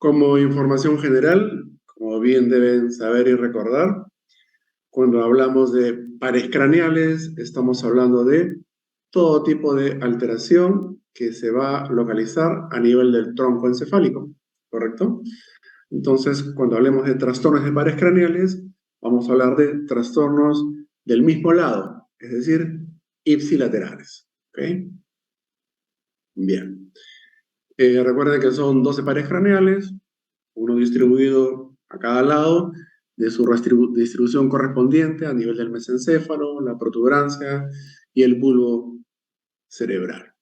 Como información general, como bien deben saber y recordar, cuando hablamos de pares craneales, estamos hablando de todo tipo de alteración que se va a localizar a nivel del tronco encefálico, ¿correcto? Entonces, cuando hablemos de trastornos de pares craneales, vamos a hablar de trastornos del mismo lado, es decir, ipsilaterales, ¿ok? Bien. Recuerden que son 12 pares craneales, uno distribuido a cada lado de su distribución correspondiente a nivel del mesencéfalo, la protuberancia y el bulbo cerebral.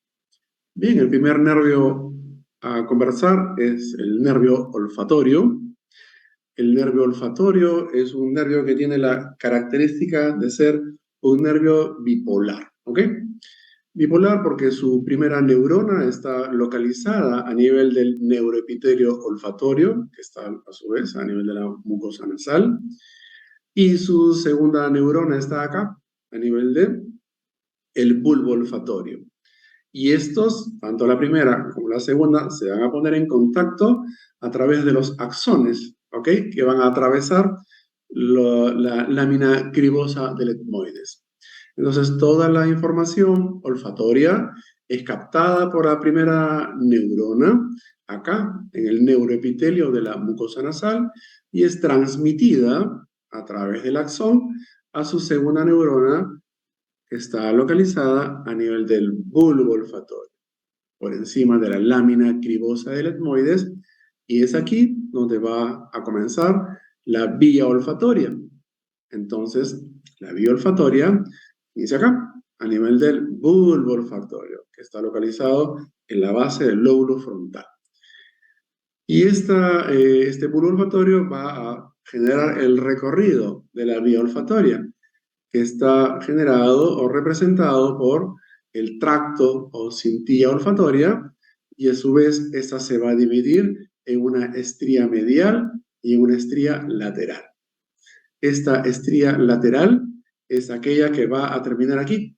Bien, el primer nervio a conversar es el nervio olfatorio. El nervio olfatorio es un nervio que tiene la característica de ser un nervio bipolar, ¿ok? Bipolar porque su primera neurona está localizada a nivel del neuroepitelio olfatorio, que está a su vez a nivel de la mucosa nasal, y su segunda neurona está acá, a nivel de el bulbo olfatorio. Y estos, tanto la primera como la segunda, se van a poner en contacto a través de los axones, ¿ok? Que van a atravesar la lámina cribosa del etmoides. Entonces, toda la información olfatoria es captada por la primera neurona, acá, en el neuroepitelio de la mucosa nasal, y es transmitida a través del axón a su segunda neurona, que está localizada a nivel del bulbo olfatorio, por encima de la lámina cribosa del etmoides, y es aquí donde va a comenzar la vía olfatoria. Entonces, la vía olfatoria inicia acá, a nivel del bulbo olfatorio, que está localizado en la base del lóbulo frontal. Y este bulbo olfatorio va a generar el recorrido de la vía olfatoria, que está generado o representado por el tracto o cintilla olfatoria, y a su vez esta se va a dividir en una estría medial y en una estría lateral. Esta estría lateral es aquella que va a terminar aquí,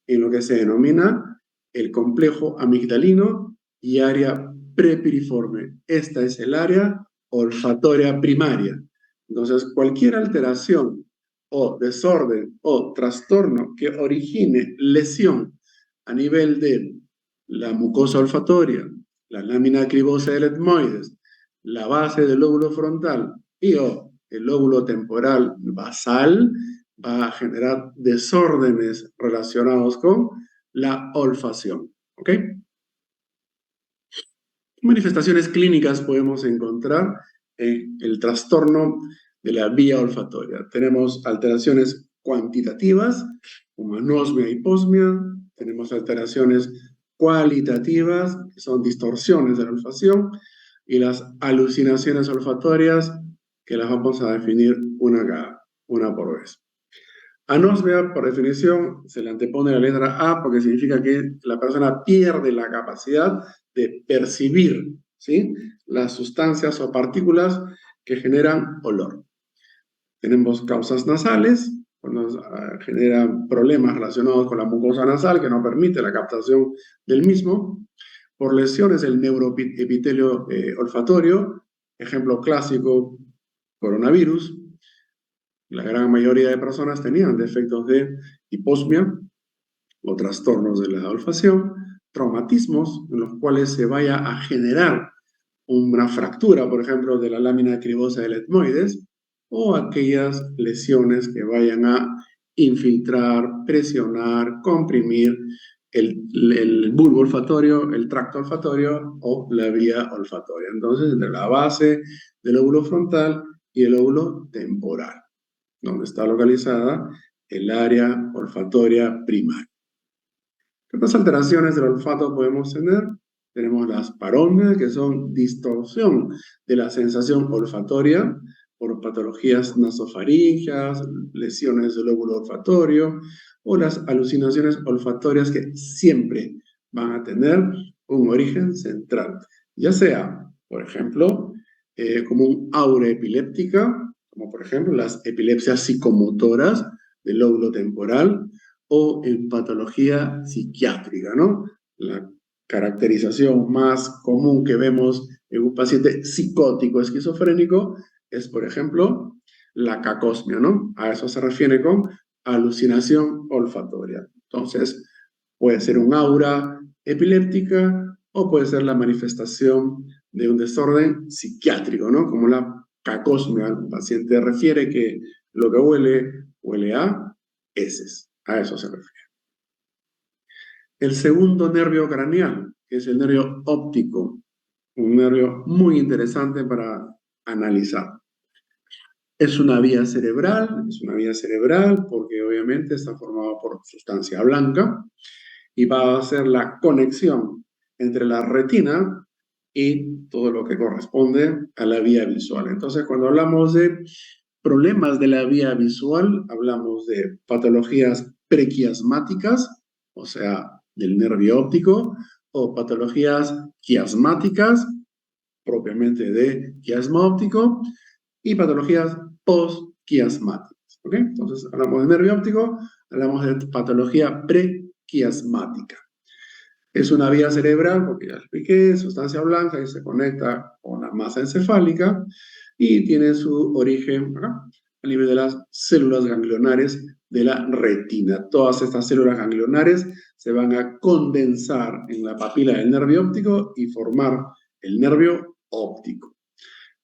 en lo que se denomina el complejo amigdalino y área prepiriforme. Esta es el área olfatoria primaria. Entonces, cualquier alteración o desorden o trastorno que origine lesión a nivel de la mucosa olfatoria, la lámina cribosa del etmoides, la base del lóbulo frontal y o el lóbulo temporal basal, va a generar desórdenes relacionados con la olfacción. ¿Ok? ¿Qué manifestaciones clínicas podemos encontrar en el trastorno de la vía olfatoria? Tenemos alteraciones cuantitativas, como anosmia y hiposmia. Tenemos alteraciones cualitativas, que son distorsiones de la olfacción, y las alucinaciones olfatorias, que las vamos a definir una por vez. Anosmia, por definición, se le antepone la letra A porque significa que la persona pierde la capacidad de percibir, ¿sí?, las sustancias o partículas que generan olor. Tenemos causas nasales, cuando generan problemas relacionados con la mucosa nasal que no permite la captación del mismo. Por lesiones del neuroepitelio olfatorio, ejemplo clásico, coronavirus. La gran mayoría de personas tenían defectos de hiposmia o trastornos de la olfacción, traumatismos en los cuales se vaya a generar una fractura, por ejemplo, de la lámina cribosa del etmoides, o aquellas lesiones que vayan a infiltrar, presionar, comprimir el bulbo olfatorio, el tracto olfatorio o la vía olfatoria. Entonces, entre la base del lóbulo frontal y el lóbulo temporal, donde está localizada el área olfatoria primaria. ¿Qué otras alteraciones del olfato podemos tener? Tenemos las paronias, que son distorsión de la sensación olfatoria por patologías nasofaringeas, lesiones del lóbulo olfatorio, o las alucinaciones olfatorias que siempre van a tener un origen central, ya sea, por ejemplo, como un aura epiléptica, como por ejemplo las epilepsias psicomotoras del lóbulo temporal, o en patología psiquiátrica, ¿no? La caracterización más común que vemos en un paciente psicótico esquizofrénico es, por ejemplo, la cacosmia, ¿no? A eso se refiere con alucinación olfatoria. Entonces, puede ser un aura epiléptica o puede ser la manifestación de un desorden psiquiátrico, ¿no? Como la cacosmia. El paciente refiere que lo que huele a heces. A eso se refiere. El segundo nervio craneal, que es el nervio óptico, un nervio muy interesante para analizar. Es una vía cerebral porque obviamente está formado por sustancia blanca y va a ser la conexión entre la retina y todo lo que corresponde a la vía visual. Entonces, cuando hablamos de problemas de la vía visual, hablamos de patologías prequiasmáticas, o sea, del nervio óptico, o patologías quiasmáticas, propiamente de quiasma óptico, y patologías postquiasmáticas. ¿Ok? Entonces, hablamos de nervio óptico, hablamos de patología prequiasmática. Es una vía cerebral, porque ya expliqué, sustancia blanca que se conecta con la masa encefálica y tiene su origen acá, a nivel de las células ganglionares de la retina. Todas estas células ganglionares se van a condensar en la papila del nervio óptico y formar el nervio óptico.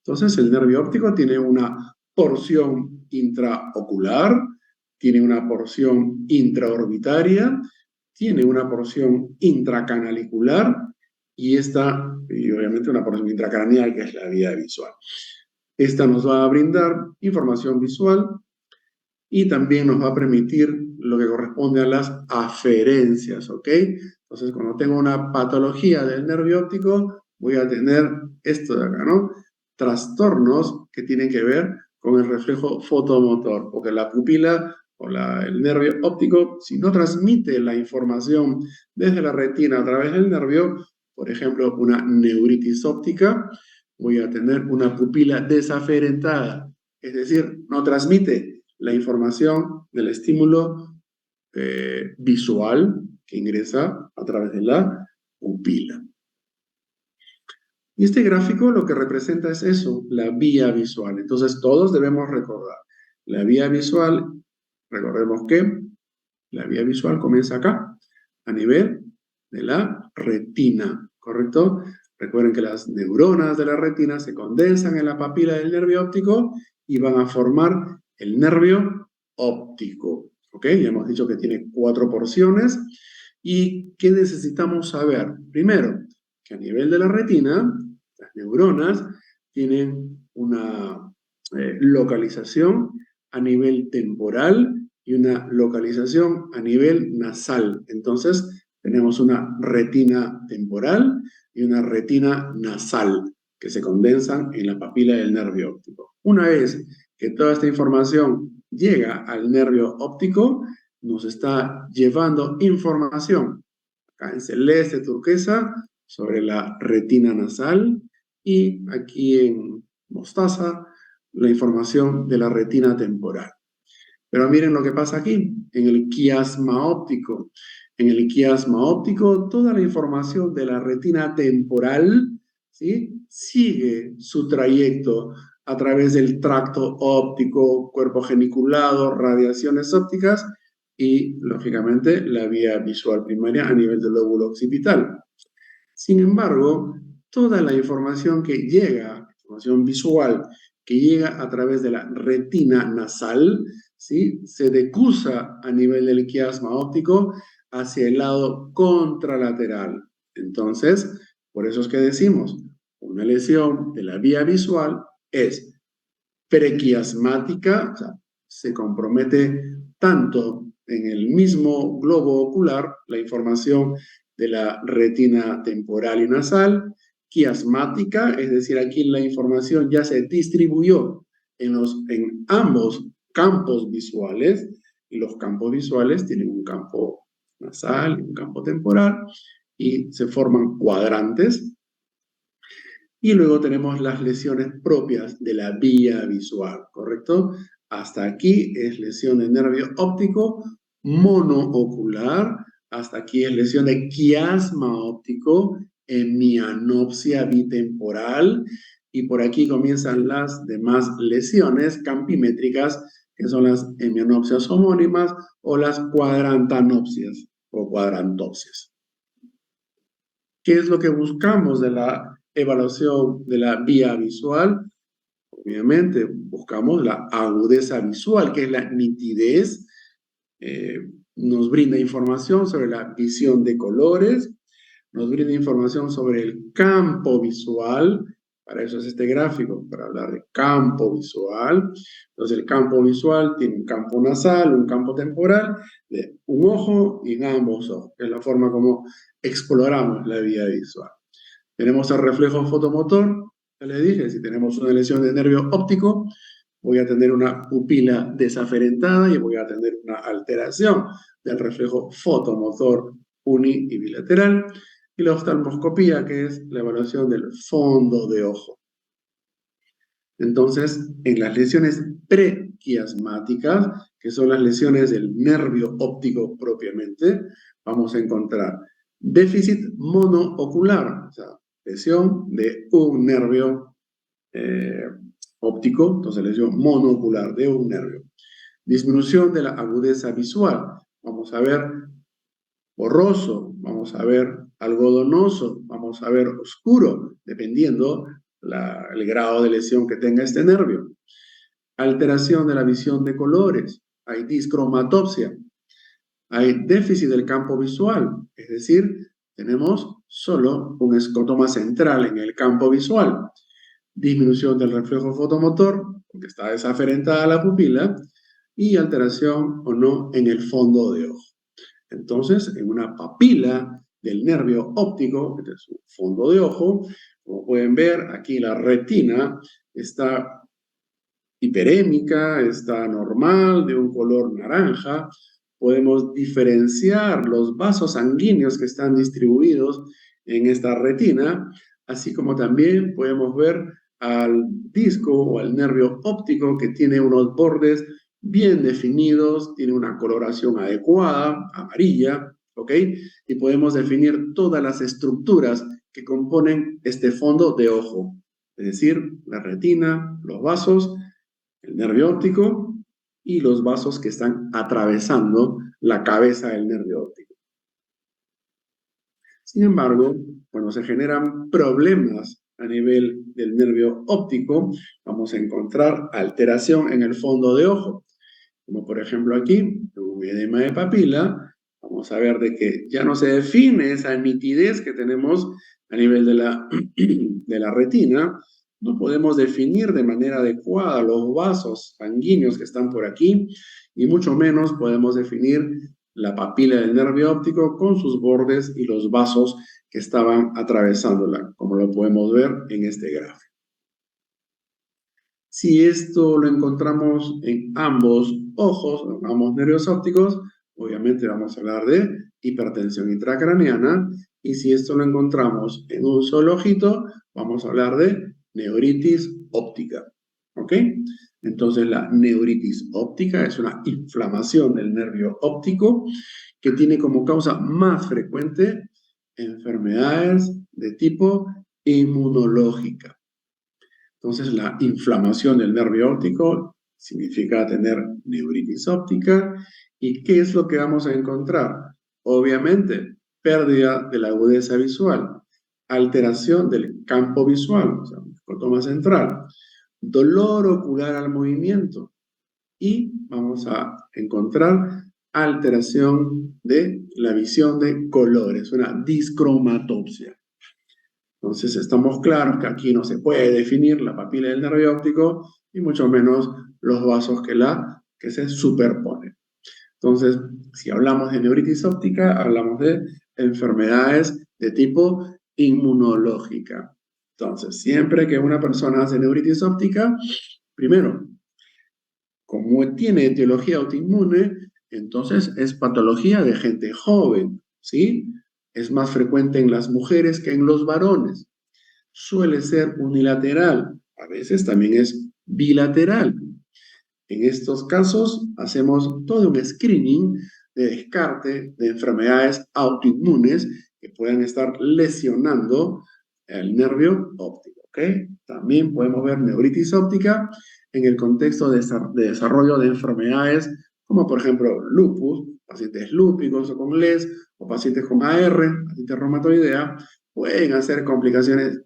Entonces, el nervio óptico tiene una porción intraocular, tiene una porción intraorbitaria, tiene una porción intracanalicular y obviamente una porción intracraneal, que es la vía visual. Esta nos va a brindar información visual y también nos va a permitir lo que corresponde a las aferencias, ¿ok? Entonces, cuando tengo una patología del nervio óptico, voy a tener esto de acá, ¿no? Trastornos que tienen que ver con el reflejo fotomotor, porque la pupila o el nervio óptico, si no transmite la información desde la retina a través del nervio, por ejemplo, una neuritis óptica, voy a tener una pupila desaferentada, es decir, no transmite la información del estímulo visual que ingresa a través de la pupila. Y este gráfico lo que representa es eso, la vía visual. Entonces todos debemos recordar, la vía visual, recordemos que la vía visual comienza acá, a nivel de la retina, ¿correcto? Recuerden que las neuronas de la retina se condensan en la papila del nervio óptico y van a formar el nervio óptico, ¿ok? Ya hemos dicho que tiene 4 porciones. ¿Y qué necesitamos saber? Primero, que a nivel de la retina, las neuronas tienen una localización a nivel temporal y una localización a nivel nasal. Entonces, tenemos una retina temporal y una retina nasal que se condensan en la papila del nervio óptico. Una vez que toda esta información llega al nervio óptico, nos está llevando información, acá en celeste turquesa, sobre la retina nasal y aquí en mostaza, la información de la retina temporal. Pero miren lo que pasa aquí, en el quiasma óptico. En el quiasma óptico, toda la información de la retina temporal, ¿sí?, sigue su trayecto a través del tracto óptico, cuerpo geniculado, radiaciones ópticas y, lógicamente, la vía visual primaria a nivel del lóbulo occipital. Sin embargo, toda la información que llega, información visual, que llega a través de la retina nasal, ¿sí?, se decusa a nivel del quiasma óptico hacia el lado contralateral. Entonces, por eso es que decimos, una lesión de la vía visual es prequiasmática, o sea, se compromete tanto en el mismo globo ocular la información de la retina temporal y nasal, quiasmática, es decir, aquí la información ya se distribuyó en ambos campos visuales, y los campos visuales tienen un campo nasal y un campo temporal, y se forman cuadrantes. Y luego tenemos las lesiones propias de la vía visual, ¿correcto? Hasta aquí es lesión de nervio óptico monoocular, hasta aquí es lesión de quiasma óptico hemianopsia bitemporal, y por aquí comienzan las demás lesiones campimétricas, que son las hemianopsias homónimas o las cuadrantanopsias o cuadrantopsias. ¿Qué es lo que buscamos de la evaluación de la vía visual? Obviamente, buscamos la agudeza visual, que es la nitidez. Nos brinda información sobre la visión de colores, nos brinda información sobre el campo visual. Para eso es este gráfico, para hablar de campo visual. Entonces, el campo visual tiene un campo nasal, un campo temporal, de un ojo y en ambos ojos. Es la forma como exploramos la vía visual. Tenemos el reflejo fotomotor. Ya les dije, si tenemos una lesión de nervio óptico, voy a tener una pupila desaferentada y voy a tener una alteración del reflejo fotomotor uni y bilateral. Y la oftalmoscopía, que es la evaluación del fondo de ojo. Entonces, en las lesiones prequiasmáticas, que son las lesiones del nervio óptico propiamente, vamos a encontrar déficit monoocular, o sea, lesión de un nervio óptico, entonces lesión monoocular de un nervio. Disminución de la agudeza visual, vamos a ver borroso, vamos a ver algodonoso, vamos a ver oscuro, dependiendo el grado de lesión que tenga este nervio. Alteración de la visión de colores, hay discromatopsia, hay déficit del campo visual, es decir, tenemos solo un escotoma central en el campo visual. Disminución del reflejo fotomotor, porque está desaferentada la pupila, y alteración o no en el fondo de ojo. Entonces, en una papila del nervio óptico, que es un fondo de ojo, como pueden ver, aquí la retina está hiperémica, está normal, de un color naranja. Podemos diferenciar los vasos sanguíneos que están distribuidos en esta retina, así como también podemos ver al disco o al nervio óptico que tiene unos bordes bien definidos, tiene una coloración adecuada, amarilla, ¿ok? Y podemos definir todas las estructuras que componen este fondo de ojo, es decir, la retina, los vasos, el nervio óptico y los vasos que están atravesando la cabeza del nervio óptico. Sin embargo, cuando se generan problemas a nivel del nervio óptico, vamos a encontrar alteración en el fondo de ojo. Como por ejemplo aquí, un edema de papila, vamos a ver de que ya no se define esa nitidez que tenemos a nivel de la retina. No podemos definir de manera adecuada los vasos sanguíneos que están por aquí y mucho menos podemos definir la papila del nervio óptico con sus bordes y los vasos que estaban atravesándola, como lo podemos ver en este gráfico. Si esto lo encontramos en ambos ojos, en ambos nervios ópticos, obviamente vamos a hablar de hipertensión intracraneana, y si esto lo encontramos en un solo ojito, vamos a hablar de neuritis óptica, ¿ok? Entonces la neuritis óptica es una inflamación del nervio óptico que tiene como causa más frecuente enfermedades de tipo inmunológica. Entonces, la inflamación del nervio óptico significa tener neuritis óptica. ¿Y qué es lo que vamos a encontrar? Obviamente, pérdida de la agudeza visual, alteración del campo visual, o sea, un escotoma central, dolor ocular al movimiento y vamos a encontrar alteración de la visión de colores, una discromatopsia. Entonces estamos claros que aquí no se puede definir la papila del nervio óptico y mucho menos los vasos que se superponen. Entonces, si hablamos de neuritis óptica, hablamos de enfermedades de tipo inmunológica. Entonces, siempre que una persona hace neuritis óptica, primero, como tiene etiología autoinmune, entonces es patología de gente joven, ¿sí? Es más frecuente en las mujeres que en los varones. Suele ser unilateral, a veces también es bilateral. En estos casos hacemos todo un screening de descarte de enfermedades autoinmunes que que puedan estar lesionando el nervio óptico, ¿ok? También podemos ver neuritis óptica en el contexto de desarrollo de enfermedades como por ejemplo lupus, pacientes lúpicos o con LES, o pacientes con AR, pacientes reumatoidea, pueden hacer complicaciones,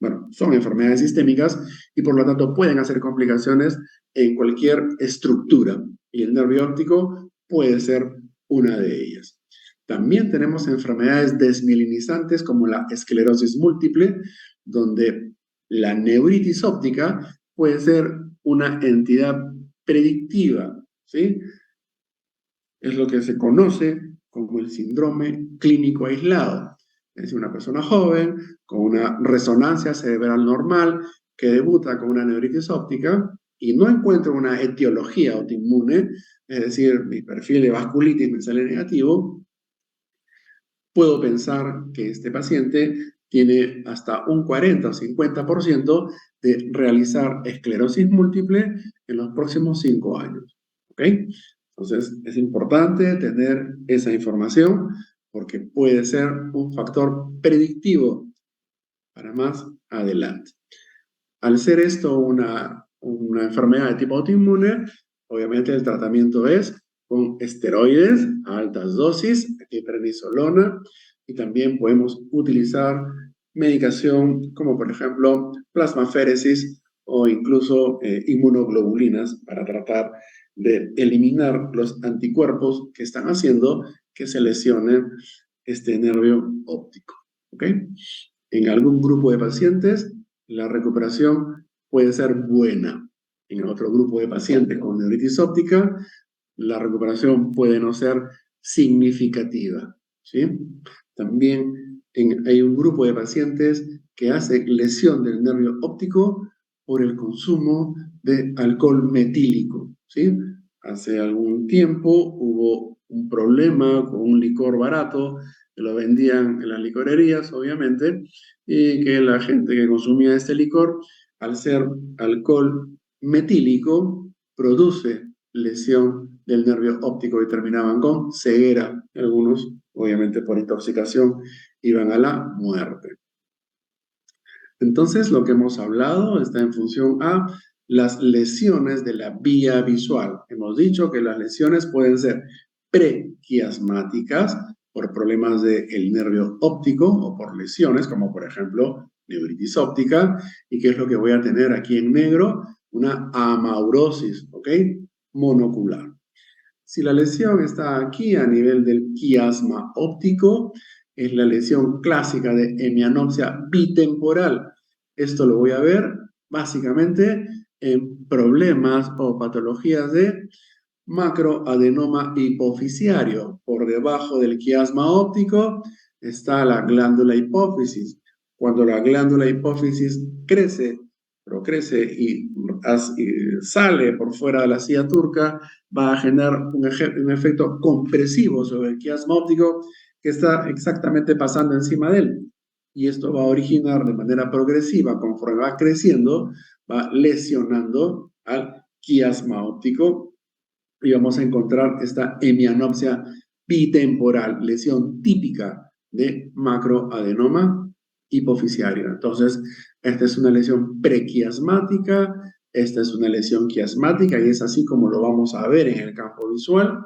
bueno, son enfermedades sistémicas y por lo tanto pueden hacer complicaciones en cualquier estructura y el nervio óptico puede ser una de ellas. También tenemos enfermedades desmielinizantes como la esclerosis múltiple, donde la neuritis óptica puede ser una entidad predictiva, ¿sí? Es lo que se conoce como el síndrome clínico aislado. Es decir, una persona joven con una resonancia cerebral normal que debuta con una neuritis óptica y no encuentra una etiología autoinmune, es decir, mi perfil de vasculitis me sale negativo, puedo pensar que este paciente tiene hasta un 40 o 50% de realizar esclerosis múltiple en los próximos 5 años. ¿Ok? Entonces, es importante tener esa información porque puede ser un factor predictivo para más adelante. Al ser esto una enfermedad de tipo autoinmune, obviamente el tratamiento es con esteroides a altas dosis, aquí prednisolona, y también podemos utilizar medicación como por ejemplo plasmaféresis o incluso inmunoglobulinas para tratar de eliminar los anticuerpos que están haciendo que se lesione este nervio óptico. ¿Ok? En algún grupo de pacientes, la recuperación puede ser buena. En otro grupo de pacientes con neuritis óptica, la recuperación puede no ser significativa, ¿sí? También hay un grupo de pacientes que hace lesión del nervio óptico por el consumo de alcohol metílico, ¿sí? Hace algún tiempo hubo un problema con un licor barato que lo vendían en las licorerías, obviamente, y que la gente que consumía este licor, al ser alcohol metílico, produce lesión del nervio óptico y terminaban con ceguera. Algunos, obviamente por intoxicación, iban a la muerte. Entonces, lo que hemos hablado está en función a las lesiones de la vía visual. Hemos dicho que las lesiones pueden ser prequiasmáticas por problemas del nervio óptico o por lesiones, como por ejemplo neuritis óptica. ¿Y qué es lo que voy a tener aquí en negro? Una amaurosis, ¿ok? Monocular. Si la lesión está aquí a nivel del quiasma óptico, es la lesión clásica de hemianopsia bitemporal. Esto lo voy a ver básicamente en problemas o patologías de macroadenoma hipofisiario. Por debajo del quiasma óptico está la glándula hipófisis. Cuando la glándula hipófisis crece, pero crece y sale por fuera de la silla turca, va a generar un efecto compresivo sobre el quiasma óptico que está exactamente pasando encima de él. Y esto va a originar de manera progresiva, conforme va creciendo, va lesionando al quiasma óptico y vamos a encontrar esta hemianopsia bitemporal, lesión típica de macroadenoma hipofisiario. Entonces, esta es una lesión prequiasmática, esta es una lesión quiasmática y es así como lo vamos a ver en el campo visual.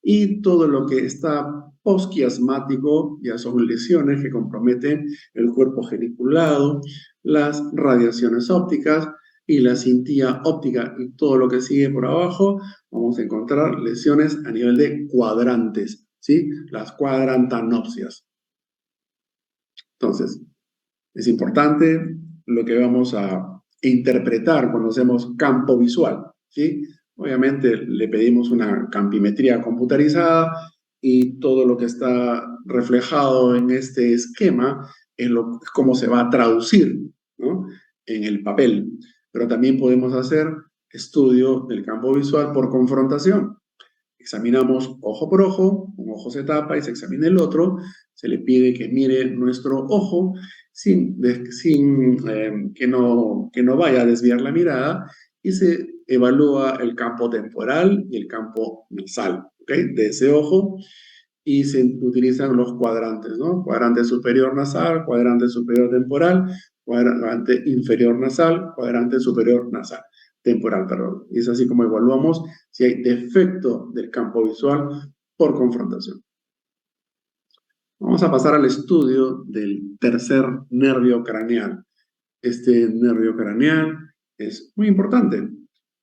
Y todo lo que está posquiasmático ya son lesiones que comprometen el cuerpo geniculado, las radiaciones ópticas y la cintilla óptica y todo lo que sigue por abajo, vamos a encontrar lesiones a nivel de cuadrantes, ¿sí? Las cuadrantanopsias. Entonces, es importante lo que vamos a interpretar cuando hacemos campo visual, ¿sí? Obviamente le pedimos una campimetría computarizada y todo lo que está reflejado en este esquema es cómo se va a traducir, ¿no? En el papel. Pero también podemos hacer estudio del campo visual por confrontación. Examinamos ojo por ojo, un ojo se tapa y se examina el otro, se le pide que mire nuestro ojo sin que no vaya a desviar la mirada y se evalúa el campo temporal y el campo nasal, ¿ok? De ese ojo y se utilizan los cuadrantes, ¿no? Cuadrante superior nasal, cuadrante superior temporal, cuadrante inferior nasal, cuadrante superior nasal, temporal, perdón. Y es así como evaluamos si hay defecto del campo visual por confrontación. Vamos a pasar al estudio del tercer nervio craneal. Este nervio craneal es muy importante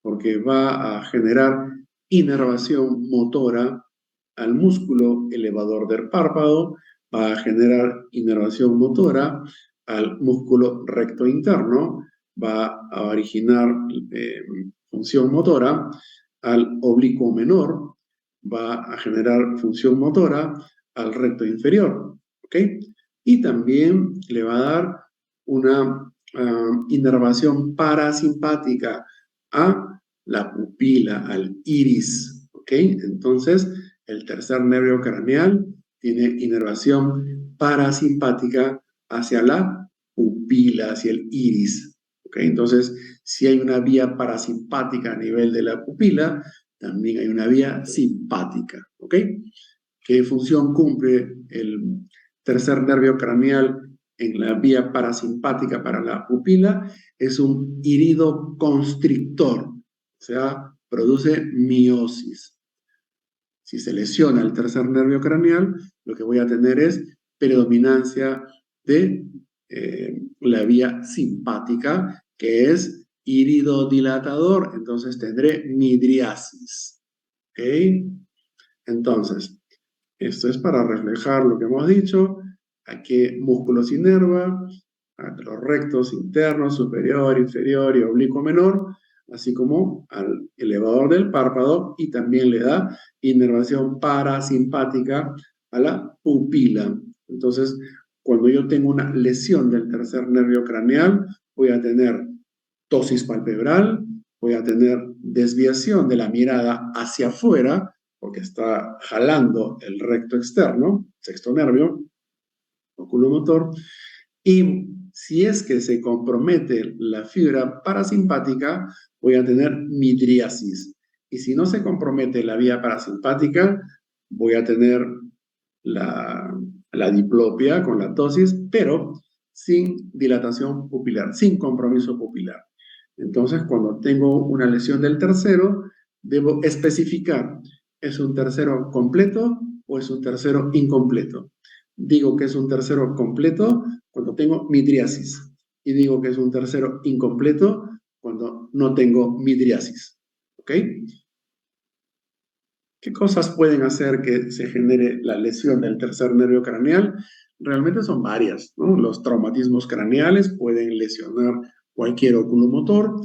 porque va a generar inervación motora al músculo elevador del párpado, va a generar inervación motora al músculo recto interno, va a originar función motora al oblicuo menor, va a generar función motora al recto inferior, ¿ok? Y también le va a dar una inervación parasimpática a la pupila, al iris, ¿ok? Entonces, el tercer nervio craneal tiene inervación parasimpática hacia la pupila, hacia el iris, ¿ok? Entonces, si hay una vía parasimpática a nivel de la pupila, también hay una vía simpática, ¿ok? ¿Qué función cumple el tercer nervio craneal en la vía parasimpática para la pupila? Es un irido constrictor, o sea, produce miosis. Si se lesiona el tercer nervio craneal, lo que voy a tener es predominancia de la vía simpática, que es iridodilatador, entonces tendré midriasis. ¿Ok? Entonces, esto es para reflejar lo que hemos dicho, a qué músculos inerva, a los rectos internos, superior, inferior y oblicuo menor, así como al elevador del párpado, y también le da inervación parasimpática a la pupila. Entonces, cuando yo tengo una lesión del tercer nervio craneal, voy a tener ptosis palpebral, voy a tener desviación de la mirada hacia afuera, porque está jalando el recto externo, sexto nervio, oculomotor, y si es que se compromete la fibra parasimpática, voy a tener midriasis. Y si no se compromete la vía parasimpática, voy a tener la diplopia con la ptosis, pero sin dilatación pupilar, sin compromiso pupilar. Entonces, cuando tengo una lesión del tercero, debo especificar, ¿es un tercero completo o es un tercero incompleto? Digo que es un tercero completo cuando tengo midriasis y digo que es un tercero incompleto cuando no tengo midriasis. ¿Ok? ¿Qué cosas pueden hacer que se genere la lesión del tercer nervio craneal? Realmente son varias, ¿no? Los traumatismos craneales pueden lesionar cualquier oculomotor,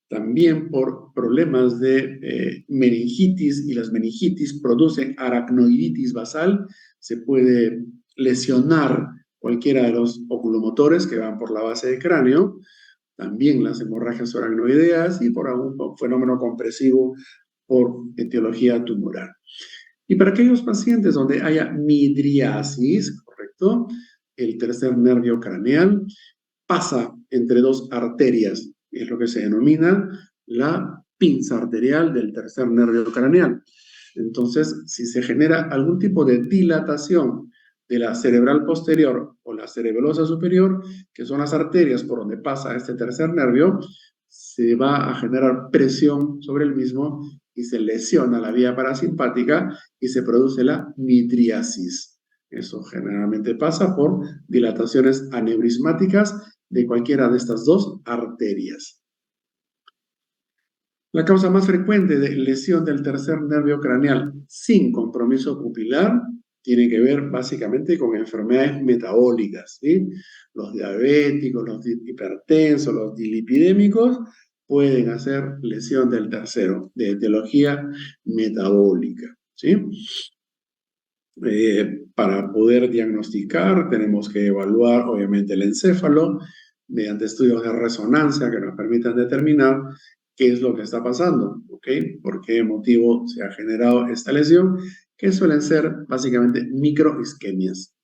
también por problemas de meningitis, y las meningitis producen aracnoiditis basal, se puede lesionar cualquiera de los oculomotores que van por la base del cráneo, también las hemorragias aracnoideas y por algún fenómeno compresivo por etiología tumoral. Y para aquellos pacientes donde haya midriasis, ¿correcto? El tercer nervio craneal pasa entre dos arterias, es lo que se denomina la pinza arterial del tercer nervio craneal. Entonces, si se genera algún tipo de dilatación de la cerebral posterior o la cerebelosa superior, que son las arterias por donde pasa este tercer nervio, se va a generar presión sobre el mismo y se lesiona la vía parasimpática y se produce la midriasis. Eso generalmente pasa por dilataciones aneurismáticas de cualquiera de estas dos arterias. La causa más frecuente de lesión del tercer nervio craneal sin compromiso pupilar tiene que ver básicamente con enfermedades metabólicas, ¿sí? Los diabéticos, los hipertensos, los dilipidémicos pueden hacer lesión del tercero, de etiología metabólica, ¿sí? Para poder diagnosticar tenemos que evaluar obviamente el encéfalo mediante estudios de resonancia que nos permitan determinar qué es lo que está pasando, ¿ok? ¿Por qué motivo se ha generado esta lesión? Que suelen ser básicamente microisquemias.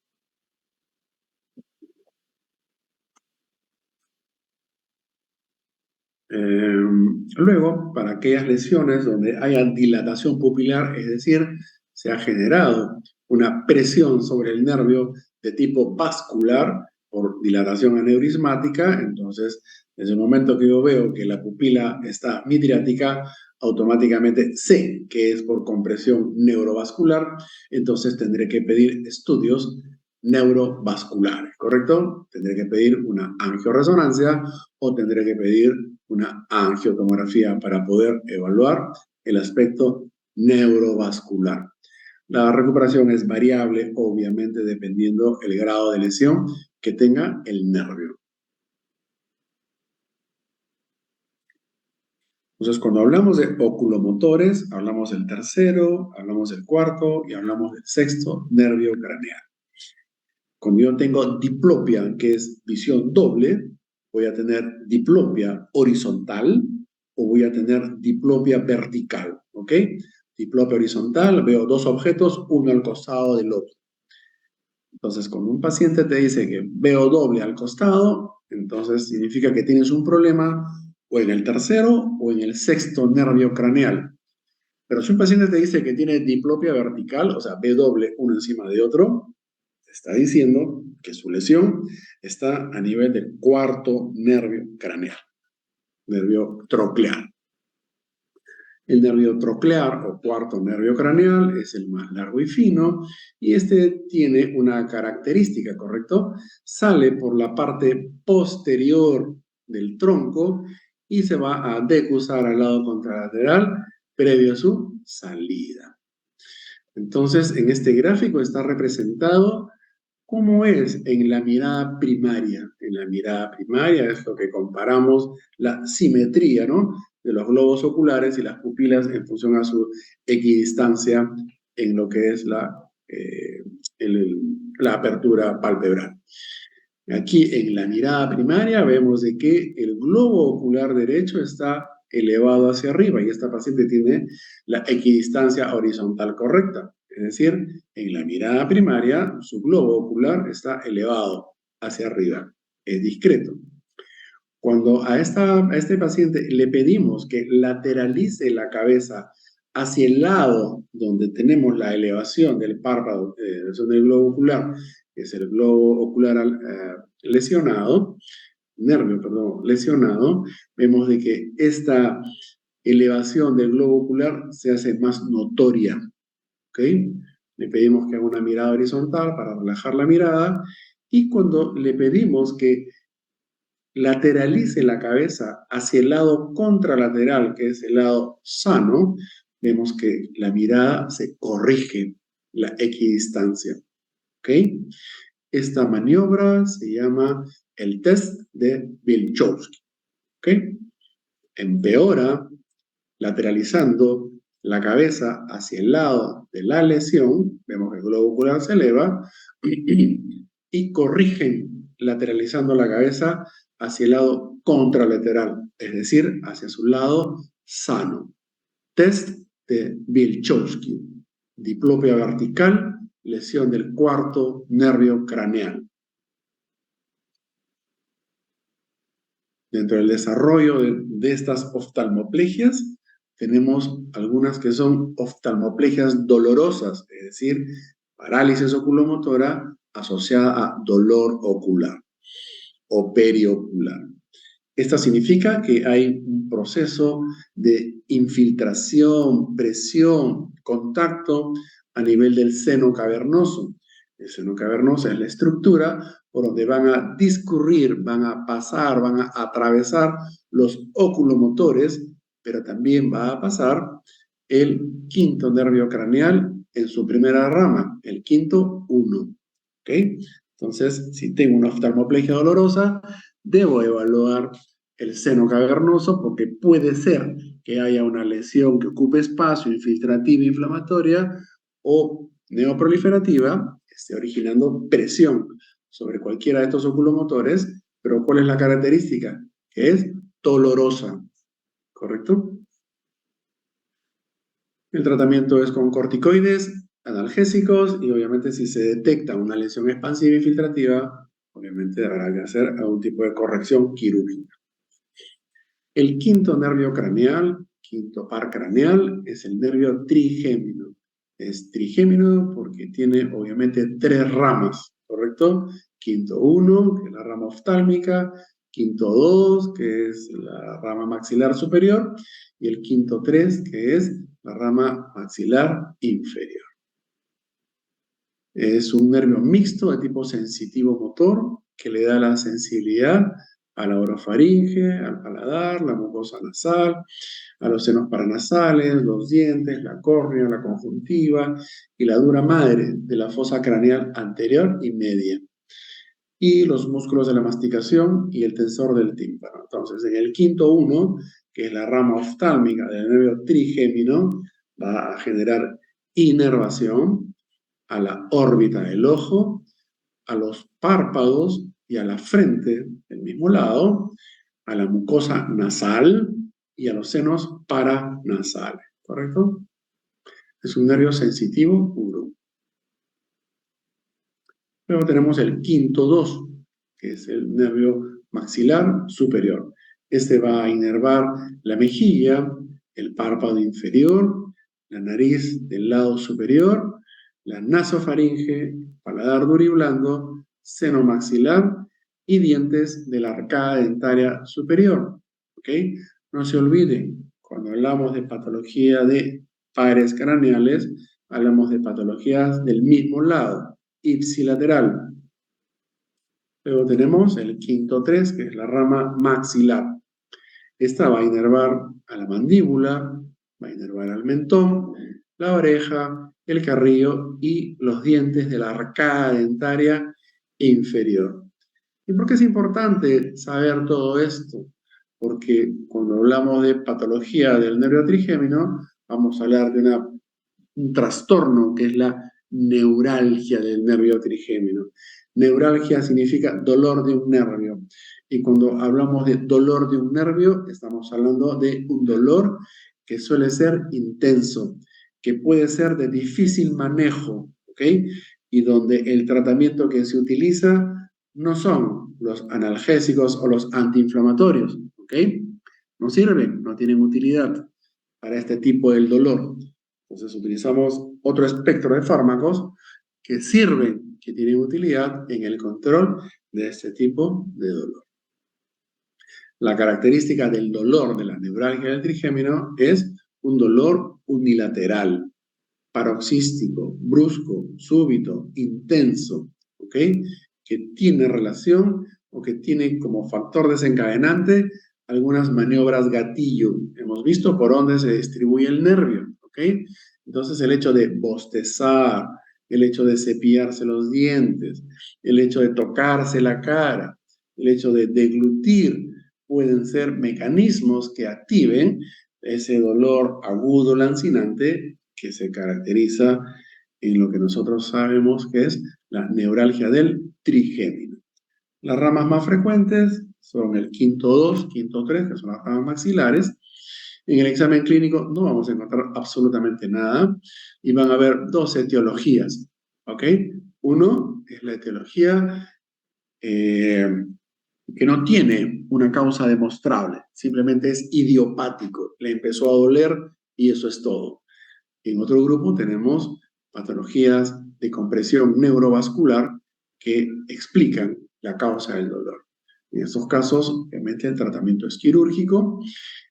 Luego, para aquellas lesiones donde haya dilatación pupilar, es decir, se ha generado una presión sobre el nervio de tipo vascular por dilatación aneurismática. Entonces, desde el momento que yo veo que la pupila está midriática, automáticamente sé que es por compresión neurovascular, entonces tendré que pedir estudios neurovasculares, ¿correcto? Tendré que pedir una angioresonancia o tendré que pedir una angiotomografía para poder evaluar el aspecto neurovascular. La recuperación es variable, obviamente, dependiendo el grado de lesión que tenga el nervio. Entonces, cuando hablamos de oculomotores, hablamos del tercero, hablamos del cuarto y hablamos del sexto nervio craneal. Cuando yo tengo diplopia, que es visión doble, voy a tener diplopia horizontal o voy a tener diplopia vertical, ¿ok? Diplopia horizontal, veo dos objetos, uno al costado del otro. Entonces, cuando un paciente te dice que veo doble al costado, entonces significa que tienes un problema o en el tercero o en el sexto nervio craneal. Pero si un paciente te dice que tiene diplopia vertical, o sea, ve doble uno encima de otro, está diciendo que su lesión está a nivel del cuarto nervio craneal, nervio troclear. El nervio troclear o cuarto nervio craneal es el más largo y fino y este tiene una característica, ¿correcto? Sale por la parte posterior del tronco y se va a decusar al lado contralateral previo a su salida. Entonces, en este gráfico está representado cómo es en la mirada primaria. En la mirada primaria es lo que comparamos la simetría, ¿no?, de los globos oculares y las pupilas en función a su equidistancia en lo que es la apertura palpebral. Aquí en la mirada primaria vemos de que el globo ocular derecho está elevado hacia arriba y esta paciente tiene la equidistancia horizontal correcta. Es decir, en la mirada primaria su globo ocular está elevado hacia arriba, es discreto. Cuando a este paciente le pedimos que lateralice la cabeza hacia el lado donde tenemos la elevación del párpado, del globo ocular, que es el globo ocular lesionado, nervio, perdón, lesionado, vemos de que esta elevación del globo ocular se hace más notoria, ¿ok? Le pedimos que haga una mirada horizontal para relajar la mirada y cuando le pedimos que lateralice la cabeza hacia el lado contralateral, que es el lado sano, vemos que la mirada se corrige la equidistancia. ¿Ok? Esta maniobra se llama el test de Wilczewski. ¿Ok? Empeora lateralizando la cabeza hacia el lado de la lesión, vemos que el globo ocular se eleva, y corrigen lateralizando la cabeza hacia el lado contralateral, es decir, hacia su lado sano. Test de Wilczewski, diplopia vertical, lesión del cuarto nervio craneal. Dentro del desarrollo de estas oftalmoplegias, tenemos algunas que son oftalmoplegias dolorosas, es decir, parálisis oculomotora asociada a dolor ocular o periocular. Esto significa que hay un proceso de infiltración, presión, contacto a nivel del seno cavernoso. El seno cavernoso es la estructura por donde van a discurrir, van a pasar, van a atravesar los oculomotores, pero también va a pasar el quinto nervio craneal en su primera rama, el quinto 1. ¿Ok? Entonces, si tengo una oftalmoplegia dolorosa, debo evaluar el seno cavernoso porque puede ser que haya una lesión que ocupe espacio infiltrativa inflamatoria o neoproliferativa, que esté originando presión sobre cualquiera de estos oculomotores, pero ¿cuál es la característica? Que es dolorosa, ¿correcto? El tratamiento es con corticoides, analgésicos y obviamente si se detecta una lesión expansiva infiltrativa, obviamente habrá que hacer algún tipo de corrección quirúrgica. El quinto nervio craneal, quinto par craneal, es el nervio trigémino. Es trigémino porque tiene obviamente 3 ramas, ¿correcto? Quinto 1, que es la rama oftálmica, quinto 2, que es la rama maxilar superior, y el quinto 3, que es la rama maxilar inferior. Es un nervio mixto de tipo sensitivo motor que le da la sensibilidad a la orofaringe, al paladar, la mucosa nasal, a los senos paranasales, los dientes, la córnea, la conjuntiva y la dura madre de la fosa craneal anterior y media, y los músculos de la masticación y el tensor del tímpano. Entonces, en el quinto 1, que es la rama oftálmica del nervio trigémino, va a generar inervación a la órbita del ojo, a los párpados y a la frente del mismo lado, a la mucosa nasal y a los senos paranasales, ¿correcto? Es un nervio sensitivo puro. Luego tenemos el quinto 2, que es el nervio maxilar superior. Este va a inervar la mejilla, el párpado inferior, la nariz del lado superior, la nasofaringe, paladar duro y blando, seno maxilar y dientes de la arcada dentaria superior. ¿Ok? No se olviden, cuando hablamos de patología de pares craneales, hablamos de patologías del mismo lado, ipsilateral. Luego tenemos el quinto 3, que es la rama maxilar. Esta va a inervar a la mandíbula, va a inervar al mentón, la oreja, el carrillo y los dientes de la arcada dentaria inferior. ¿Y por qué es importante saber todo esto? Porque cuando hablamos de patología del nervio trigémino, vamos a hablar de un trastorno que es la neuralgia del nervio trigémino. Neuralgia significa dolor de un nervio. Y cuando hablamos de dolor de un nervio, estamos hablando de un dolor que suele ser intenso, que puede ser de difícil manejo, ¿ok? Y donde el tratamiento que se utiliza no son los analgésicos o los antiinflamatorios, ¿ok? No sirven, no tienen utilidad para este tipo de dolor. Entonces utilizamos otro espectro de fármacos que sirven, que tienen utilidad en el control de este tipo de dolor. La característica del dolor de la neuralgia del trigémino es un dolor unilateral, paroxístico, brusco, súbito, intenso, ¿ok? Que tiene relación o que tiene como factor desencadenante algunas maniobras gatillo. Hemos visto por dónde se distribuye el nervio, ¿ok? Entonces el hecho de bostezar, el hecho de cepillarse los dientes, el hecho de tocarse la cara, el hecho de deglutir, pueden ser mecanismos que activen ese dolor agudo lancinante que se caracteriza en lo que nosotros sabemos que es la neuralgia del trigémino. Las ramas más frecuentes son el quinto 2, quinto 3, que son las ramas maxilares. En el examen clínico no vamos a encontrar absolutamente nada y van a haber dos etiologías, ¿ok? Uno es la etiología que no tiene una causa demostrable, simplemente es idiopático, le empezó a doler y eso es todo. En otro grupo tenemos patologías de compresión neurovascular que explican la causa del dolor. En estos casos, obviamente, el tratamiento es quirúrgico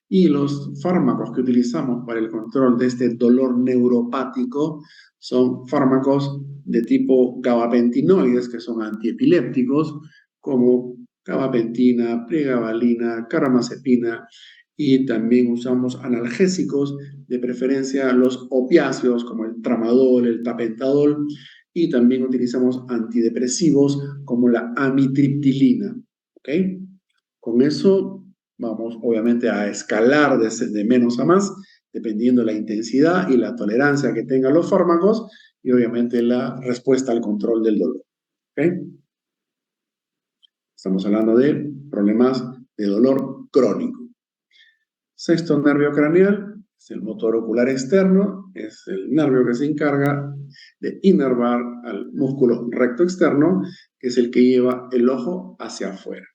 y los fármacos que utilizamos para el control de este dolor neuropático son fármacos de tipo gabapentinoides, que son antiepilépticos, como gabapentina, pregabalina, carbamazepina, y también usamos analgésicos, de preferencia los opiáceos como el tramadol, el tapentadol, y también utilizamos antidepresivos como la amitriptilina. ¿Ok? Con eso vamos obviamente a escalar de menos a más, dependiendo de la intensidad y la tolerancia que tengan los fármacos y obviamente la respuesta al control del dolor. ¿Ok? Estamos hablando de problemas de dolor crónico. Sexto nervio craneal es el motor ocular externo, es el nervio que se encarga de inervar al músculo recto externo, que es el que lleva el ojo hacia afuera.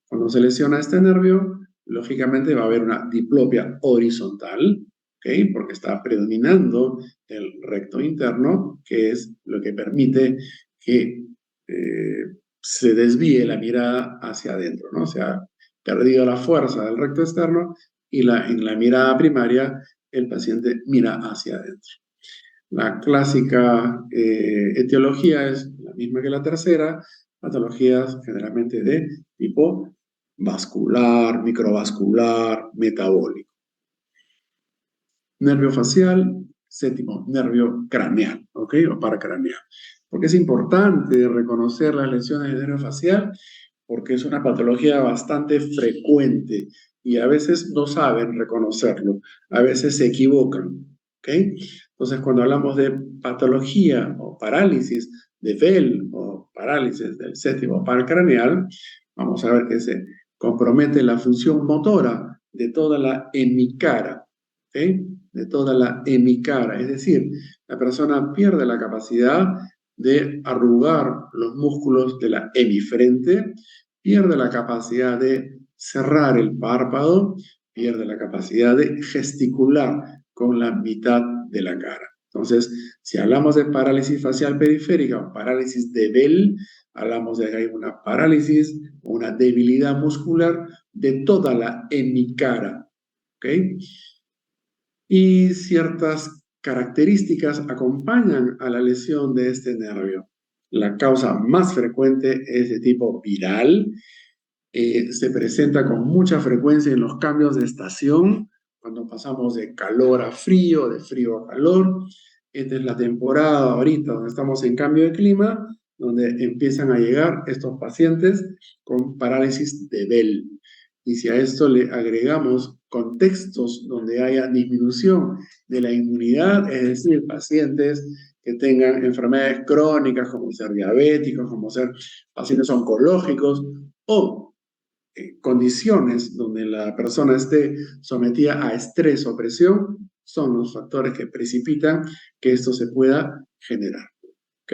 Cuando se lesiona este nervio, lógicamente va a haber una diplopia horizontal ¿ok? Porque está predominando el recto interno, que es lo que permite que se desvíe la mirada hacia adentro, ¿no? Se ha perdido la fuerza del recto externo y en la mirada primaria el paciente mira hacia adentro. La clásica etiología es la misma que la tercera, patologías generalmente de tipo vascular, microvascular, metabólico. Nervio facial, séptimo, nervio craneal, ¿ok? O paracraneal. Porque es importante reconocer las lesiones de nervio facial porque es una patología bastante frecuente y a veces no saben reconocerlo, a veces se equivocan, ¿ok? Entonces, cuando hablamos de patología o parálisis de Bell o parálisis del séptimo par craneal, vamos a ver que se compromete la función motora de toda la hemicara, ¿ok? De toda la hemicara, es decir, la persona pierde la capacidad de arrugar los músculos de la hemifrente, pierde la capacidad de cerrar el párpado, pierde la capacidad de gesticular con la mitad de la cara. Entonces, si hablamos de parálisis facial periférica o parálisis de Bell, hablamos de que hay una parálisis o una debilidad muscular de toda la hemicara, ¿ok? Y ciertas características acompañan a la lesión de este nervio. La causa más frecuente es de tipo viral, se presenta con mucha frecuencia en los cambios de estación, cuando pasamos de calor a frío, de frío a calor. Esta es la temporada ahorita donde estamos en cambio de clima, donde empiezan a llegar estos pacientes con parálisis de Bell. Y si a esto le agregamos contextos donde haya disminución de la inmunidad, es decir, pacientes que tengan enfermedades crónicas como ser diabéticos, como ser pacientes oncológicos o condiciones donde la persona esté sometida a estrés o presión, son los factores que precipitan que esto se pueda generar. ¿Ok?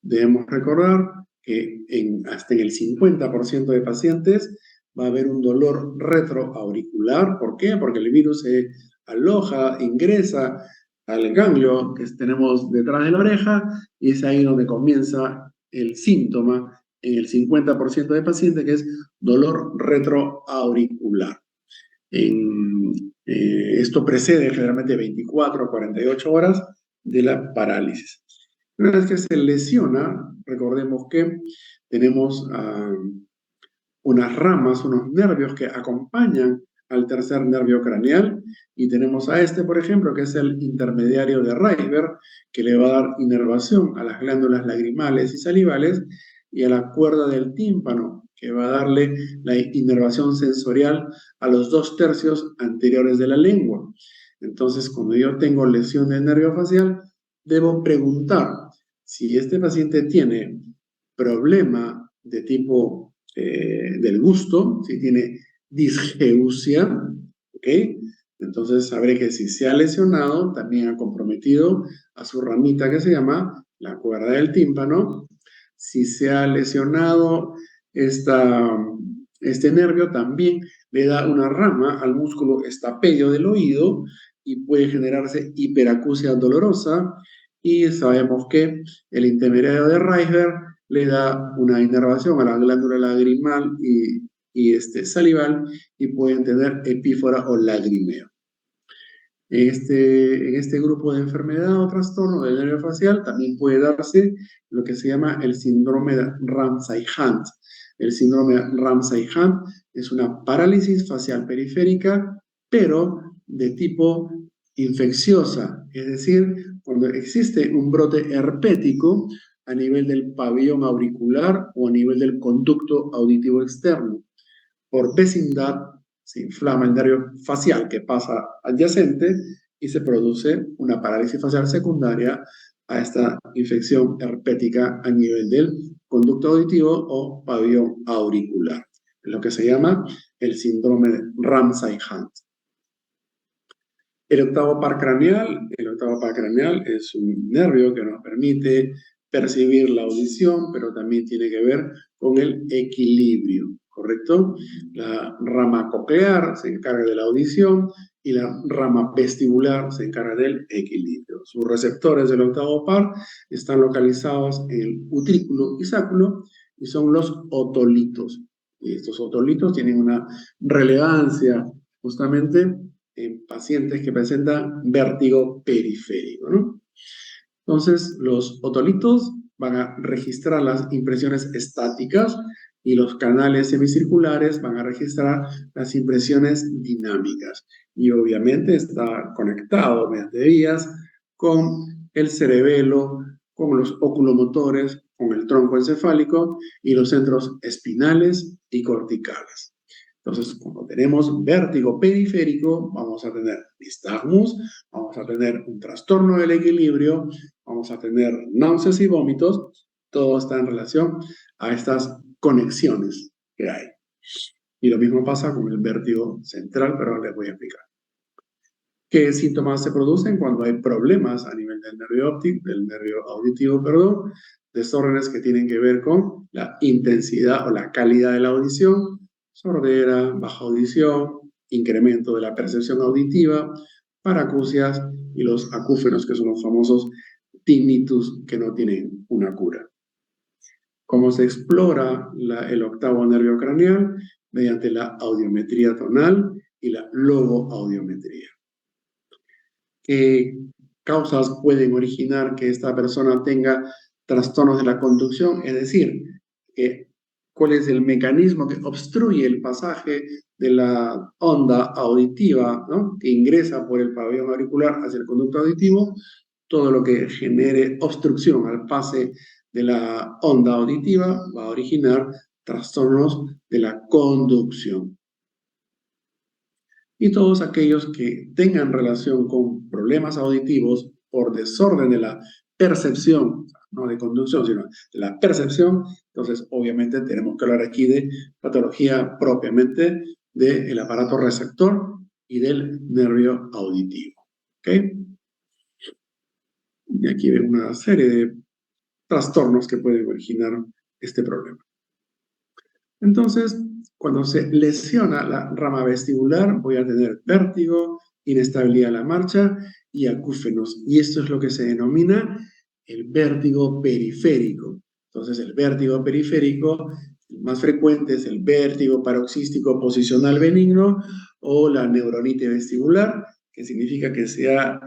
Debemos recordar que hasta en el 50% de pacientes va a haber un dolor retroauricular. ¿Por qué? Porque el virus se aloja, ingresa al ganglio que tenemos detrás de la oreja y es ahí donde comienza el síntoma en el 50% de pacientes, que es dolor retroauricular. Esto precede generalmente 24 a 48 horas de la parálisis. Una vez que se lesiona, recordemos que tenemos unas ramas, unos nervios que acompañan al tercer nervio craneal y tenemos a este, por ejemplo, que es el intermediario de Reisberg, que le va a dar inervación a las glándulas lagrimales y salivales y a la cuerda del tímpano, que va a darle la inervación sensorial a los 2/3 anteriores de la lengua. Entonces, cuando yo tengo lesión del nervio facial, debo preguntar si este paciente tiene problema de tipo del gusto, si tiene disgeusia, ¿ok? Entonces sabré que si se ha lesionado, también ha comprometido a su ramita que se llama la cuerda del tímpano. Si se ha lesionado este nervio, también le da una rama al músculo estapello del oído y puede generarse hiperacusia dolorosa. Y sabemos que el intermediario de Reisberg le da una inervación a la glándula lagrimal y salival y pueden tener epífora o lagrimeo. En este grupo de enfermedad o trastorno del nervio facial también puede darse lo que se llama el síndrome de Ramsay-Hunt. El síndrome de Ramsay-Hunt es una parálisis facial periférica, pero de tipo infecciosa, es decir, cuando existe un brote herpético a nivel del pabellón auricular o a nivel del conducto auditivo externo. Por vecindad se inflama el nervio facial que pasa adyacente y se produce una parálisis facial secundaria a esta infección herpética a nivel del conducto auditivo o pabellón auricular, lo que se llama el síndrome de Ramsay-Hunt. El octavo par craneal es un nervio que nos permite percibir la audición, pero también tiene que ver con el equilibrio, ¿correcto? La rama coclear se encarga de la audición y la rama vestibular se encarga del equilibrio. Sus receptores del octavo par están localizados en el utrículo y sáculo y son los otolitos. Y estos otolitos tienen una relevancia justamente en pacientes que presentan vértigo periférico, ¿no? Entonces, los otolitos van a registrar las impresiones estáticas y los canales semicirculares van a registrar las impresiones dinámicas. Y obviamente está conectado mediante vías con el cerebelo, con los oculomotores, con el tronco encefálico y los centros espinales y corticales. Entonces, cuando tenemos vértigo periférico, vamos a tener nistagmus, vamos a tener un trastorno del equilibrio, vamos a tener náuseas y vómitos. Todo está en relación a estas conexiones que hay. Y lo mismo pasa con el vértigo central, pero ahora les voy a explicar. ¿Qué síntomas se producen cuando hay problemas a nivel del nervio óptico, del nervio auditivo, perdón? Desórdenes que tienen que ver con la intensidad o la calidad de la audición, sordera, baja audición, incremento de la percepción auditiva, paracusias y los acúfenos, que son los famosos tinnitus que no tienen una cura. ¿Cómo se explora el octavo nervio craneal? Mediante la audiometría tonal y la logoaudiometría. ¿Qué causas pueden originar que esta persona tenga trastornos de la conducción? Es decir, ¿cuál es el mecanismo que obstruye el pasaje de la onda auditiva, ¿no?, que ingresa por el pabellón auricular hacia el conducto auditivo? Todo lo que genere obstrucción al pase de la onda auditiva va a originar trastornos de la conducción. Y todos aquellos que tengan relación con problemas auditivos por desorden de la percepción, no de conducción, sino de la percepción, entonces obviamente tenemos que hablar aquí de patología propiamente del aparato receptor y del nervio auditivo. ¿Ok? Y aquí ven una serie de trastornos que pueden originar este problema. Entonces, cuando se lesiona la rama vestibular, voy a tener vértigo, inestabilidad en la marcha y acúfenos. Y esto es lo que se denomina el vértigo periférico. Entonces, el vértigo periférico, el más frecuente es el vértigo paroxístico posicional benigno o la neuronitis vestibular, que significa que se ha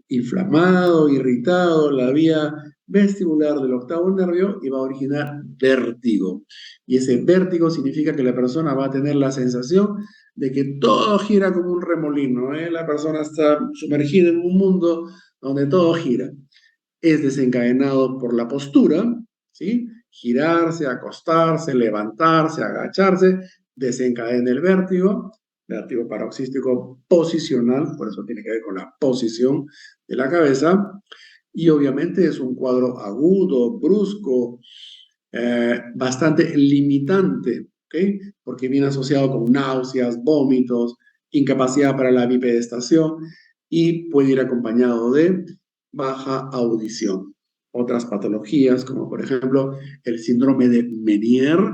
inflamado, irritado la vía vestibular del octavo nervio y va a originar vértigo. Y ese vértigo significa que la persona va a tener la sensación de que todo gira como un remolino, ¿eh? La persona está sumergida en un mundo donde todo gira. Es desencadenado por la postura, ¿sí? Girarse, acostarse, levantarse, agacharse, desencadena el vértigo paroxístico posicional, por eso tiene que ver con la posición de la cabeza, y obviamente es un cuadro agudo, brusco, bastante limitante, ¿okay? Porque viene asociado con náuseas, vómitos, incapacidad para la bipedestación y puede ir acompañado de baja audición. Otras patologías, como por ejemplo el síndrome de Meniere,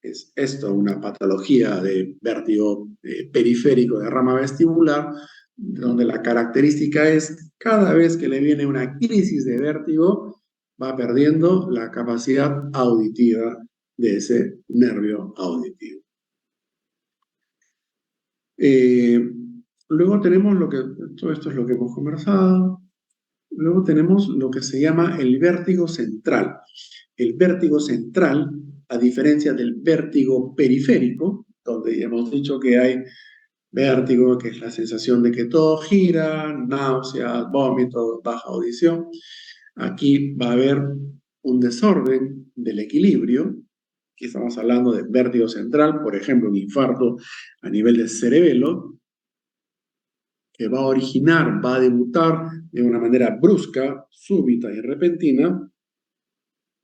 es esto, una patología de vértigo periférico de rama vestibular, donde la característica es cada vez que le viene una crisis de vértigo, va perdiendo la capacidad auditiva de ese nervio auditivo. Luego tenemos todo esto es lo que hemos conversado. Luego tenemos lo que se llama el vértigo central. El vértigo central, a diferencia del vértigo periférico, donde ya hemos dicho que hay vértigo, que es la sensación de que todo gira, náuseas, vómitos, baja audición. Aquí va a haber un desorden del equilibrio. Aquí estamos hablando de vértigo central, por ejemplo, un infarto a nivel del cerebelo, que va a originar, va a debutar de una manera brusca, súbita y repentina,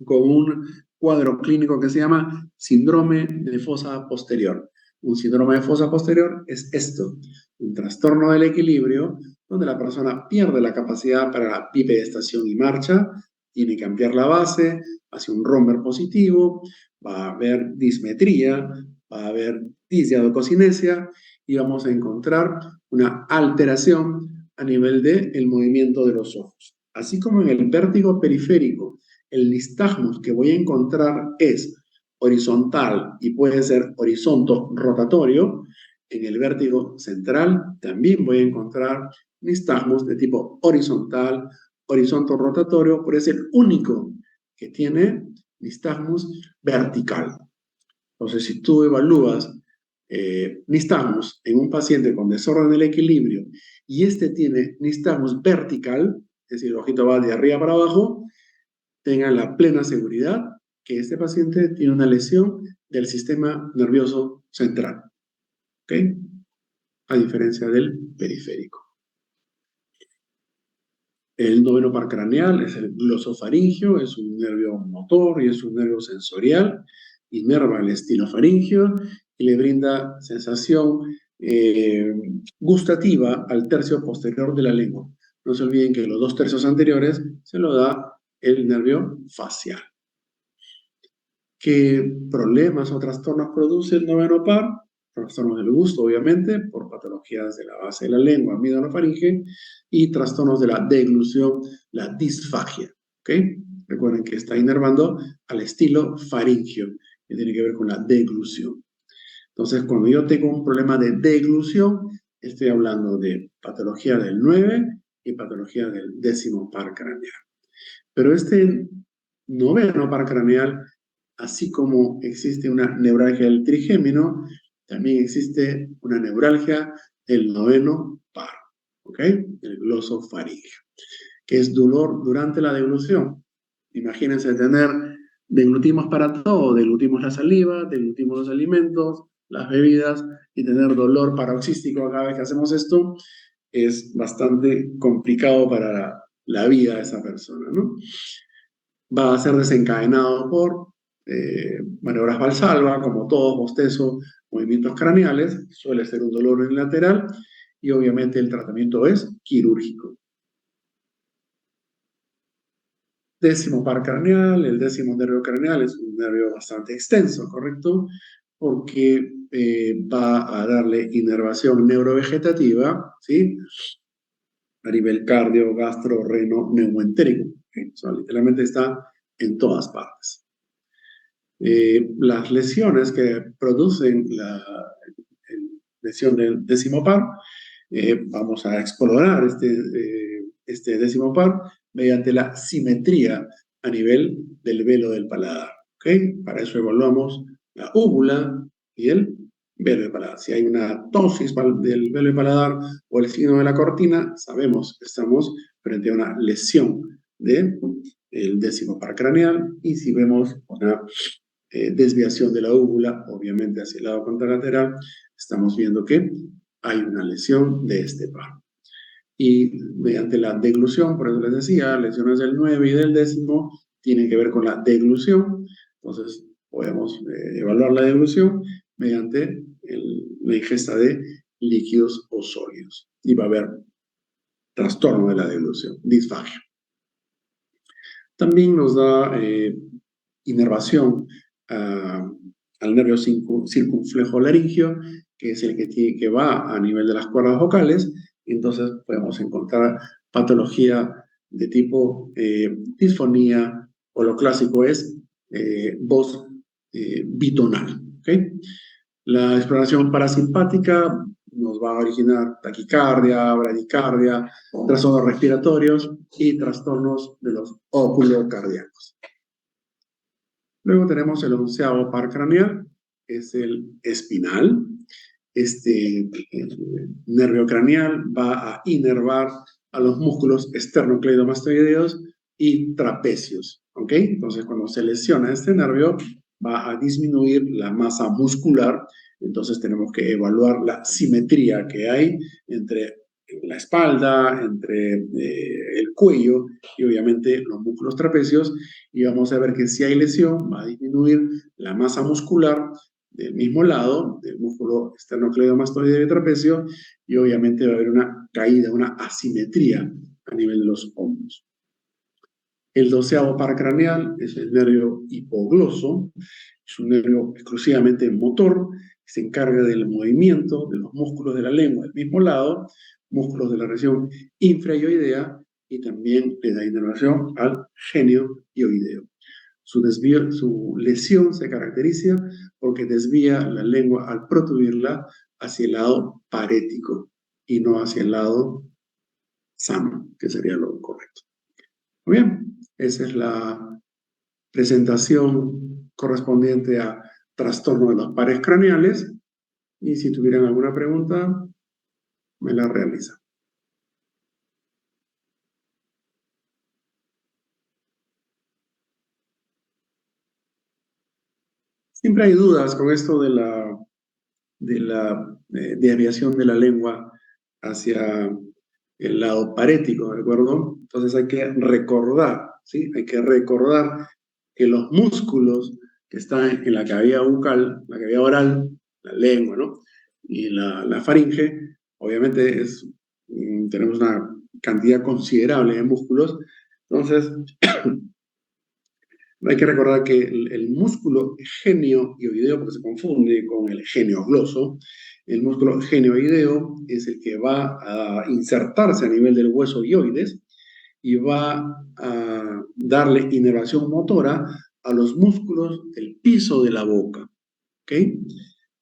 con un cuadro clínico que se llama síndrome de fosa posterior. Un síndrome de fosa posterior es esto, un trastorno del equilibrio donde la persona pierde la capacidad para la bipedestación y marcha, tiene que ampliar la base hacia un romber positivo, va a haber dismetría, va a haber disdiadococinesia y vamos a encontrar una alteración a nivel del movimiento de los ojos. Así como en el vértigo periférico, el nistagmus que voy a encontrar es horizontal y puede ser horizonto rotatorio, en el vértigo central también voy a encontrar nistagmus de tipo horizontal, horizonto rotatorio, pero es el único que tiene nistagmus vertical. Entonces, si tú evalúas nistagmus en un paciente con desorden del equilibrio y este tiene nistagmus vertical, es decir, el ojito va de arriba para abajo, tengan la plena seguridad que este paciente tiene una lesión del sistema nervioso central, ¿ok? A diferencia del periférico. El noveno par craneal es el glosofaringio, es un nervio motor y es un nervio sensorial, inerva el estilofaringio y le brinda sensación gustativa al tercio posterior de la lengua. No se olviden que los 2 tercios anteriores se lo da el nervio facial. ¿Qué problemas o trastornos produce el noveno par? Trastornos del gusto, obviamente, por patologías de la base de la lengua, amidanofaringe, y trastornos de la deglución, la disfagia, ¿ok? Recuerden que está inervando al estilo faringio, que tiene que ver con la deglución. Entonces, cuando yo tengo un problema de deglución, estoy hablando de patología del 9 y patología del 10º par craneal. Pero este noveno par craneal, así como existe una neuralgia del trigémino, también existe una neuralgia del noveno par, ¿ok? El glosofaringio, que es dolor durante la deglución. Imagínense tener, deglutimos para todo, deglutimos la saliva, deglutimos los alimentos, las bebidas, y tener dolor paroxístico cada vez que hacemos esto, es bastante complicado para la vida de esa persona, ¿no? Va a ser desencadenado por maniobras valsalva, como todo bostezo, movimientos craneales, suele ser un dolor unilateral y obviamente el tratamiento es quirúrgico. 10º par craneal, el 10º nervio craneal es un nervio bastante extenso, ¿correcto? Porque va a darle inervación neurovegetativa, ¿sí? A nivel cardio, gastro, reno, neumoentérico. ¿Okay? O sea, literalmente está en todas partes. Las lesiones que producen la lesión del 10º par, vamos a explorar este 10º par mediante la simetría a nivel del velo del paladar. ¿Okay? Para eso evaluamos la úvula y el velo del paladar. Si hay una tosis del velo del paladar o el signo de la cortina, sabemos que estamos frente a una lesión del 10º par craneal, y si vemos una desviación de la úvula, obviamente hacia el lado contralateral, estamos viendo que hay una lesión de este par. Y mediante la deglución, por eso les decía, lesiones del 9 y del 10º tienen que ver con la deglución. Entonces, podemos evaluar la deglución mediante la ingesta de líquidos o sólidos. Y va a haber trastorno de la deglución, disfagia. También nos da inervación al nervio circunflejo-laringio, que es el que va a nivel de las cuerdas vocales. Entonces podemos encontrar patología de tipo disfonía, o lo clásico es voz bitonal. ¿Okay? La exploración parasimpática nos va a originar taquicardia, bradicardia, trastornos respiratorios y trastornos de los oculocardíacos. Luego tenemos el 11º par craneal, es el espinal. Este nervio craneal va a inervar a los músculos esternocleidomastoideos y trapecios, ¿ok? Entonces, cuando se lesiona este nervio, va a disminuir la masa muscular. Entonces, tenemos que evaluar la simetría que hay entre la espalda, entre el cuello y obviamente los músculos trapecios, y vamos a ver que si hay lesión va a disminuir la masa muscular del mismo lado, del músculo esternocleidomastoideo y trapecio, y obviamente va a haber una caída, una asimetría a nivel de los hombros. El 12º par craneal es el nervio hipogloso, es un nervio exclusivamente motor, se encarga del movimiento de los músculos de la lengua del mismo lado, músculos de la región infraoidea, y también le da inervación al genio oideo. Su lesión se caracteriza porque desvía la lengua al protruirla hacia el lado parético y no hacia el lado sano, que sería lo correcto. Muy bien, esa es la presentación correspondiente a trastorno de los pares craneales, y si tuvieran alguna pregunta, me la realizan. Siempre hay dudas con esto de la desviación de la lengua hacia el lado parético, ¿de acuerdo? Entonces hay que recordar, ¿sí? Hay que recordar que los músculos que están en la cavidad bucal, la cavidad oral, la lengua, ¿no? Y la faringe, obviamente tenemos una cantidad considerable de músculos. Entonces, hay que recordar que el músculo genioideo, porque se confunde con el genio-gloso, el músculo genioideo es el que va a insertarse a nivel del hueso hioides y va a darle inervación motora a los músculos del piso de la boca, ¿ok?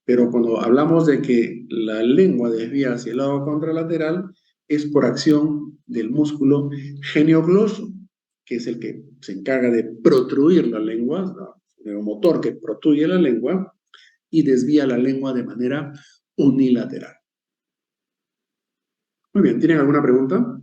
Pero cuando hablamos de que la lengua desvía hacia el lado contralateral, es por acción del músculo geniogloso, que es el que se encarga de protruir la lengua, el motor que protruye la lengua y desvía la lengua de manera unilateral. Muy bien, ¿tienen alguna pregunta?